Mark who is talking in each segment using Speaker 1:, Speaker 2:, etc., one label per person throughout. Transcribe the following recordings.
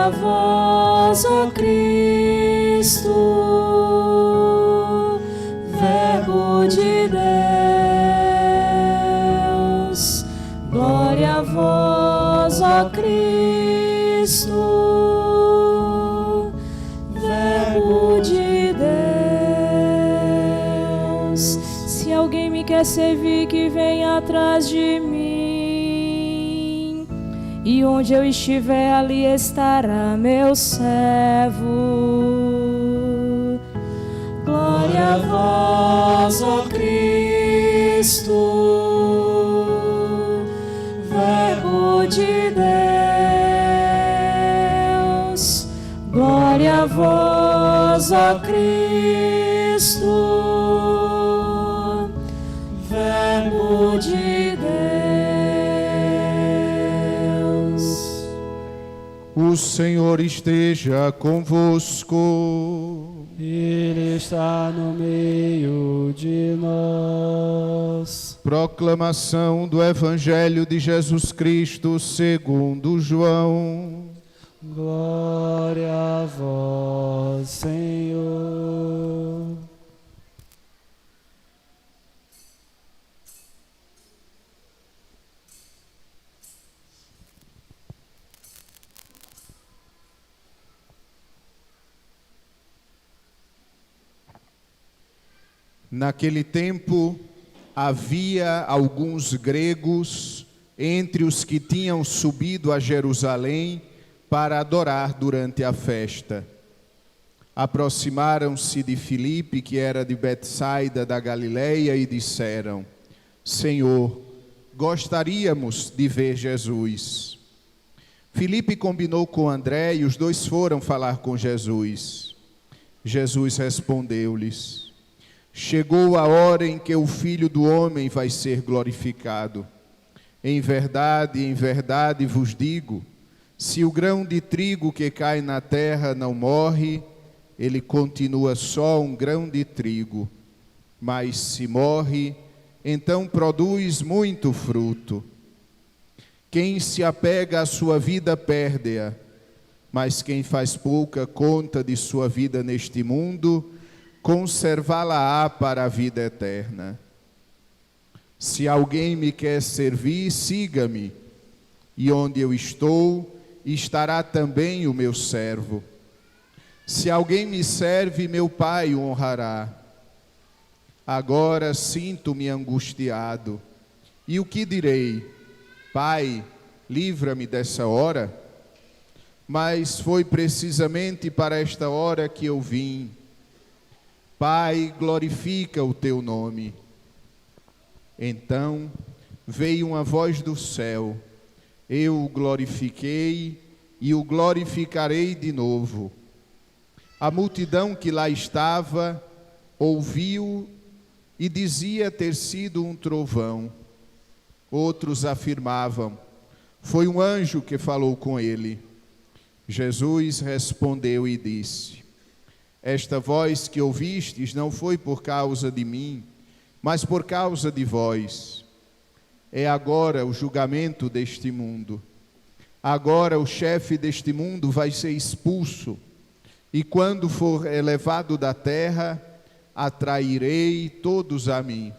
Speaker 1: Glória a vós, ó Cristo, Verbo de Deus. Glória a vós, ó Cristo, Verbo de Deus. Se alguém me quer servir, que venha atrás de mim, e onde eu estiver, ali estará meu servo. Glória a vós, ó Cristo, Verbo de Deus. Glória a vós, ó Cristo, Verbo de Deus.
Speaker 2: O Senhor esteja convosco.
Speaker 3: Ele está no meio de nós.
Speaker 2: Proclamação do Evangelho de Jesus Cristo segundo João.
Speaker 3: Glória a vós, Senhor.
Speaker 2: Naquele tempo, havia alguns gregos entre os que tinham subido a Jerusalém para adorar durante a festa. Aproximaram-se de Filipe, que era de Betsaida da Galileia, e disseram: Senhor, gostaríamos de ver Jesus. Filipe combinou com André e os dois foram falar com Jesus. Jesus respondeu-lhes: Chegou a hora em que o Filho do Homem vai ser glorificado. Em verdade vos digo, se o grão de trigo que cai na terra não morre, ele continua só um grão de trigo. Mas se morre, então produz muito fruto. Quem se apega à sua vida perde-a, mas quem faz pouca conta de sua vida neste mundo, conservá-la-á para a vida eterna. Se alguém me quer servir, siga-me, e onde eu estou, estará também o meu servo. Se alguém me serve, meu Pai o honrará. Agora sinto-me angustiado. E o que direi? Pai, livra-me dessa hora. Mas foi precisamente para esta hora que eu vim. Pai, glorifica o teu nome. Então veio uma voz do céu: eu o glorifiquei e o glorificarei de novo. A multidão que lá estava ouviu e dizia ter sido um trovão. Outros afirmavam: foi um anjo que falou com ele. Jesus respondeu e disse: esta voz que ouvistes não foi por causa de mim, mas por causa de vós. É agora o julgamento deste mundo. Agora o chefe deste mundo vai ser expulso, e quando for elevado da terra, atrairei todos a mim.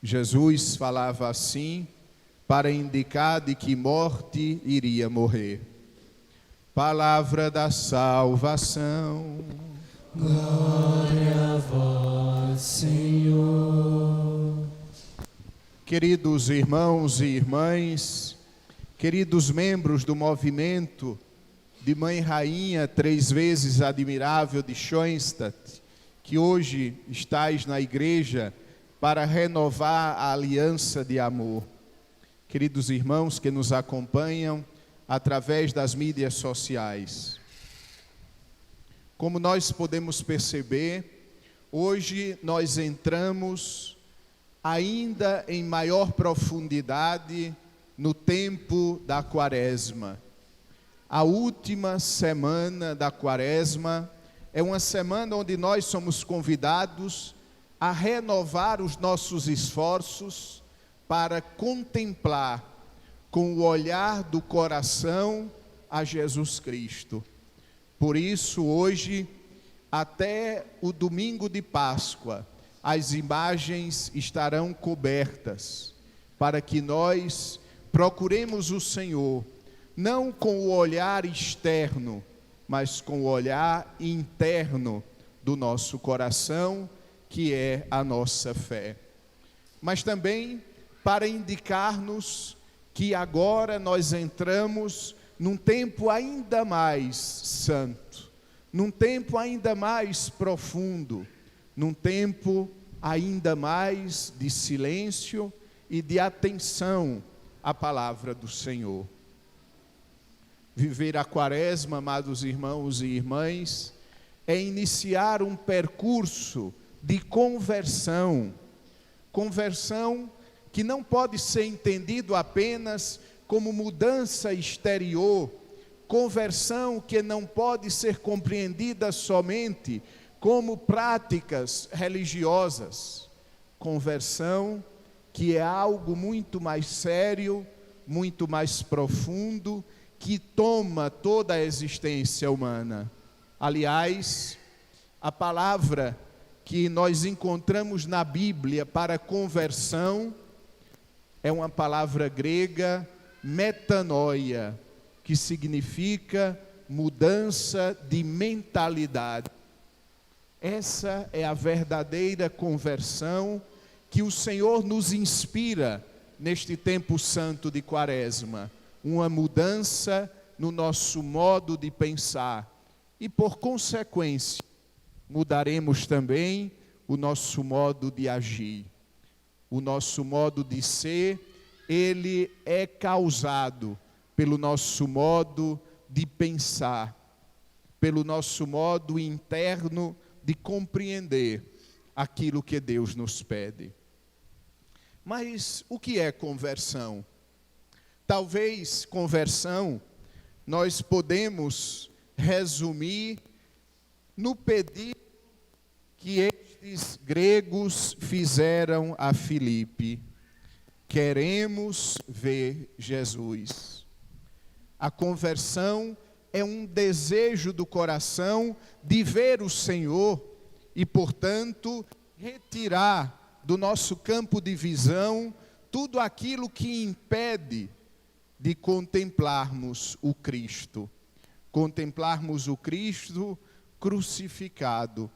Speaker 2: Jesus falava assim para indicar de que morte iria morrer. Palavra da salvação.
Speaker 3: Glória a vós, Senhor.
Speaker 2: Queridos irmãos e irmãs, queridos membros do movimento de Mãe Rainha, 3 vezes admirável de Schoenstatt, que hoje estáis na igreja para renovar a aliança de amor. Queridos irmãos que nos acompanham através das mídias sociais. Como nós podemos perceber, hoje nós entramos ainda em maior profundidade no tempo da Quaresma. A última semana da Quaresma é uma semana onde nós somos convidados a renovar os nossos esforços para contemplar com o olhar do coração a Jesus Cristo. Por isso, hoje, até o domingo de Páscoa, as imagens estarão cobertas, para que nós procuremos o Senhor, não com o olhar externo, mas com o olhar interno do nosso coração, que é a nossa fé. Mas também para indicar-nos que agora nós entramos num tempo ainda mais santo, num tempo ainda mais profundo, num tempo ainda mais de silêncio e de atenção à palavra do Senhor. Viver a Quaresma, amados irmãos e irmãs, é iniciar um percurso de conversão que não pode ser entendido apenas como mudança exterior, conversão que não pode ser compreendida somente como práticas religiosas, conversão que é algo muito mais sério, muito mais profundo, que toma toda a existência humana. Aliás, a palavra que nós encontramos na Bíblia para conversão é uma palavra grega, metanoia, que significa mudança de mentalidade. Essa é a verdadeira conversão que o Senhor nos inspira neste tempo santo de Quaresma. Uma mudança no nosso modo de pensar e, por consequência, mudaremos também o nosso modo de agir. O nosso modo de ser, ele é causado pelo nosso modo de pensar, pelo nosso modo interno de compreender aquilo que Deus nos pede. Mas o que é conversão? Talvez conversão nós podemos resumir no pedido que estes gregos fizeram a Filipe: queremos ver Jesus. A conversão é um desejo do coração de ver o Senhor e, portanto, retirar do nosso campo de visão tudo aquilo que impede de contemplarmos o Cristo. Contemplarmos o Cristo crucificado,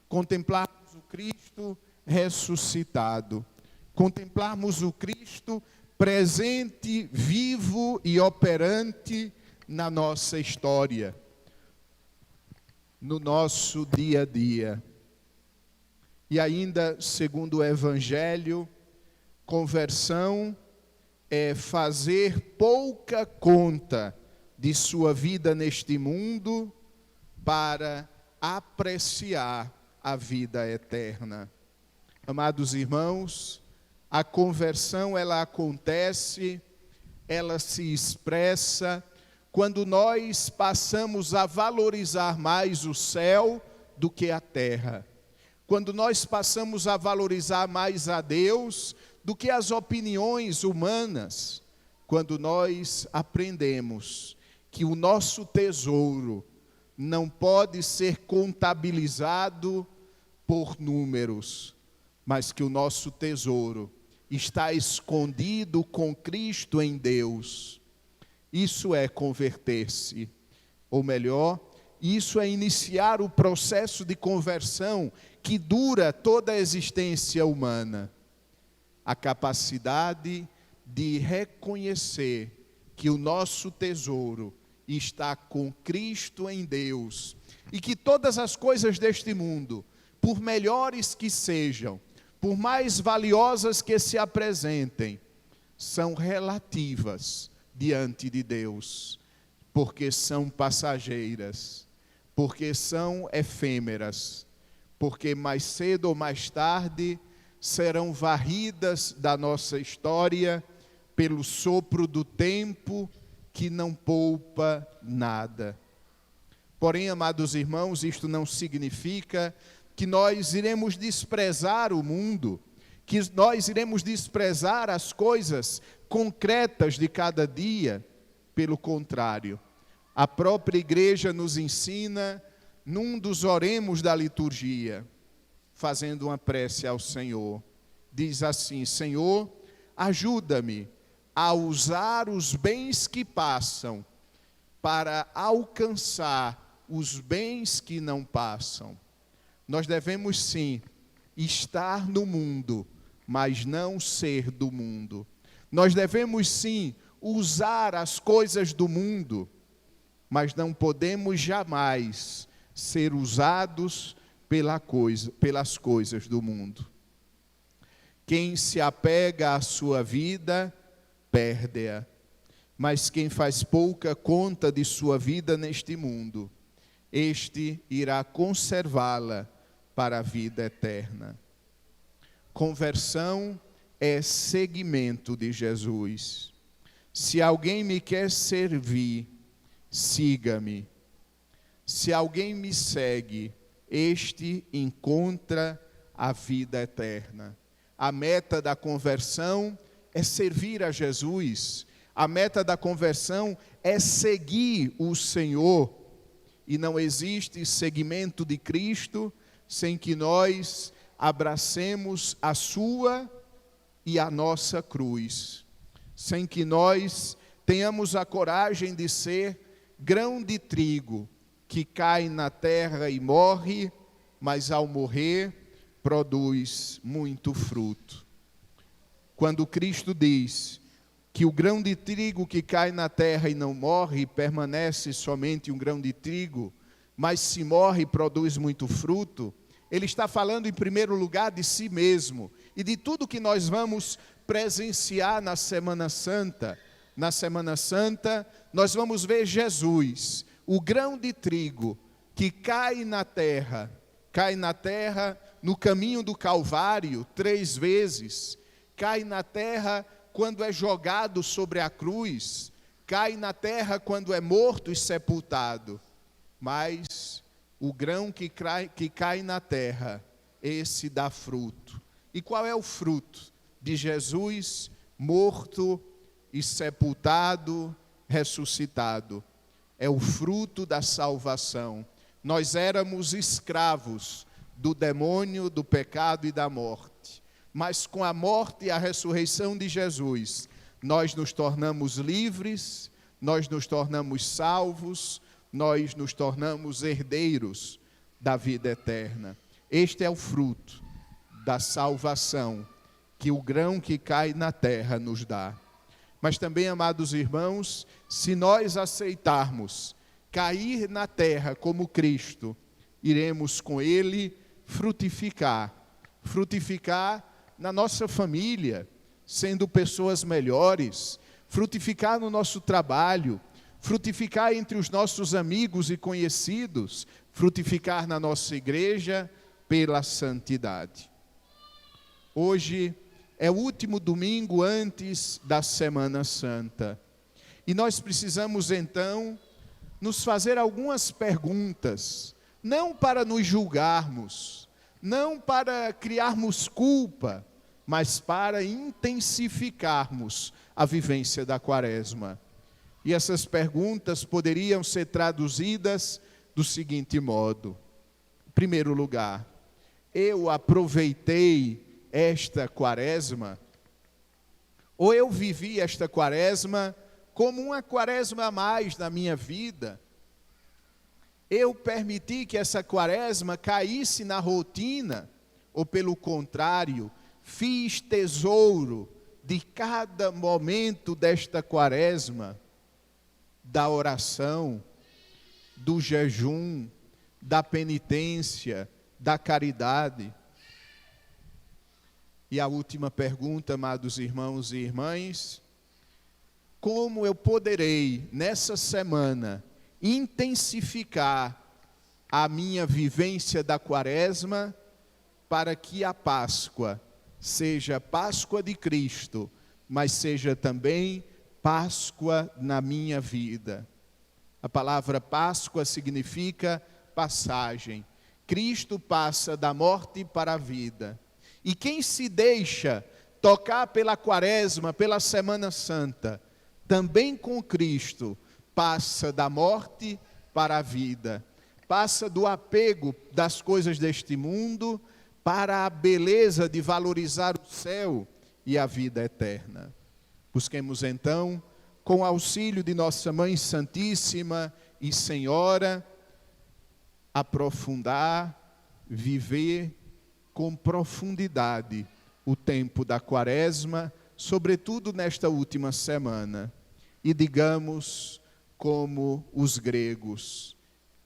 Speaker 2: contemplarmos o Cristo ressuscitado, contemplarmos o Cristo presente, vivo e operante na nossa história, no nosso dia a dia. E ainda, segundo o Evangelho, conversão é fazer pouca conta de sua vida neste mundo para apreciar a vida eterna. Amados irmãos, a conversão ela acontece, ela se expressa quando nós passamos a valorizar mais o céu do que a terra. Quando nós passamos a valorizar mais a Deus do que as opiniões humanas. Quando nós aprendemos que o nosso tesouro não pode ser contabilizado por números, mas que o nosso tesouro está escondido com Cristo em Deus. Isso é converter-se, ou melhor, isso é iniciar o processo de conversão que dura toda a existência humana. A capacidade de reconhecer que o nosso tesouro está com Cristo em Deus e que todas as coisas deste mundo, por melhores que sejam, por mais valiosas que se apresentem, são relativas diante de Deus, porque são passageiras, porque são efêmeras, porque mais cedo ou mais tarde serão varridas da nossa história pelo sopro do tempo que não poupa nada. Porém, amados irmãos, isto não significa que nós iremos desprezar o mundo, que nós iremos desprezar as coisas concretas de cada dia. Pelo contrário, A própria igreja nos ensina, num dos oremos da liturgia, fazendo uma prece ao Senhor. Diz assim: Senhor, ajuda-me a usar os bens que passam para alcançar os bens que não passam. Nós devemos sim estar no mundo, mas não ser do mundo. Nós devemos sim usar as coisas do mundo, mas não podemos jamais ser usados pelas coisas do mundo. Quem se apega à sua vida, perde-a. Mas quem faz pouca conta de sua vida neste mundo, este irá conservá-la para a vida eterna. Conversão é seguimento de Jesus. Se alguém me quer servir, siga-me. Se alguém me segue, este encontra a vida eterna. A meta da conversão é servir a Jesus. A meta da conversão é seguir o Senhor. E não existe seguimento de Cristo sem que nós abracemos a sua e a nossa cruz. Sem que nós tenhamos a coragem de ser grão de trigo que cai na terra e morre, mas ao morrer produz muito fruto. Quando Cristo diz que o grão de trigo que cai na terra e não morre, permanece somente um grão de trigo, mas se morre produz muito fruto, Ele está falando em primeiro lugar de si mesmo e de tudo que nós vamos presenciar na Semana Santa. Na Semana Santa nós vamos ver Jesus, o grão de trigo que cai na terra no caminho do Calvário 3 vezes, cai na terra quando é jogado sobre a cruz, cai na terra quando é morto e sepultado. Mas o grão que cai na terra, esse dá fruto. E qual é o fruto de Jesus morto e sepultado, ressuscitado? É o fruto da salvação. Nós éramos escravos do demônio, do pecado e da morte. Mas com a morte e a ressurreição de Jesus, nós nos tornamos livres, nós nos tornamos salvos, nós nos tornamos herdeiros da vida eterna. Este é o fruto da salvação que o grão que cai na terra nos dá. Mas também, amados irmãos, se nós aceitarmos cair na terra como Cristo, iremos com Ele frutificar na nossa família, sendo pessoas melhores, frutificar no nosso trabalho, frutificar entre os nossos amigos e conhecidos, frutificar na nossa igreja pela santidade. Hoje é o último domingo antes da Semana Santa. E nós precisamos então nos fazer algumas perguntas, não para nos julgarmos, não para criarmos culpa, mas para intensificarmos a vivência da Quaresma. E essas perguntas poderiam ser traduzidas do seguinte modo: em primeiro lugar, eu aproveitei esta Quaresma, ou eu vivi esta Quaresma como uma Quaresma a mais na minha vida? Eu permiti que essa Quaresma caísse na rotina, ou pelo contrário, fiz tesouro de cada momento desta Quaresma, da oração, do jejum, da penitência, da caridade? E a última pergunta, amados irmãos e irmãs: como eu poderei, nessa semana, intensificar a minha vivência da Quaresma para que a Páscoa seja Páscoa de Cristo, mas seja também Páscoa na minha vida? A palavra Páscoa significa passagem. Cristo passa da morte para a vida. E quem se deixa tocar pela Quaresma, pela Semana Santa, também com Cristo, passa da morte para a vida, passa do apego das coisas deste mundo para a beleza de valorizar o céu e a vida eterna. Busquemos então, com o auxílio de Nossa Mãe Santíssima e Senhora, aprofundar, viver com profundidade o tempo da Quaresma, sobretudo nesta última semana. E digamos, como os gregos: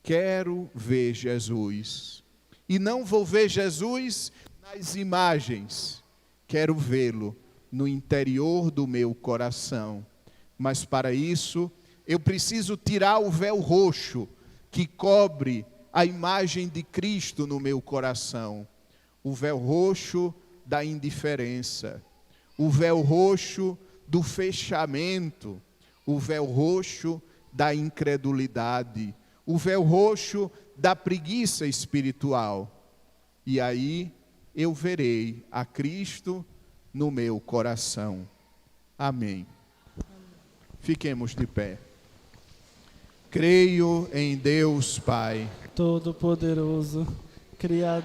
Speaker 2: quero ver Jesus. E não vou ver Jesus nas imagens, quero vê-lo no interior do meu coração. Mas para isso, eu preciso tirar o véu roxo que cobre a imagem de Cristo no meu coração. O véu roxo da indiferença, o véu roxo do fechamento, o véu roxo da incredulidade, o véu roxo da preguiça espiritual. E aí eu verei a Cristo no meu coração. Amém. Fiquemos de pé. Creio em Deus Pai
Speaker 3: Todo-Poderoso, Criador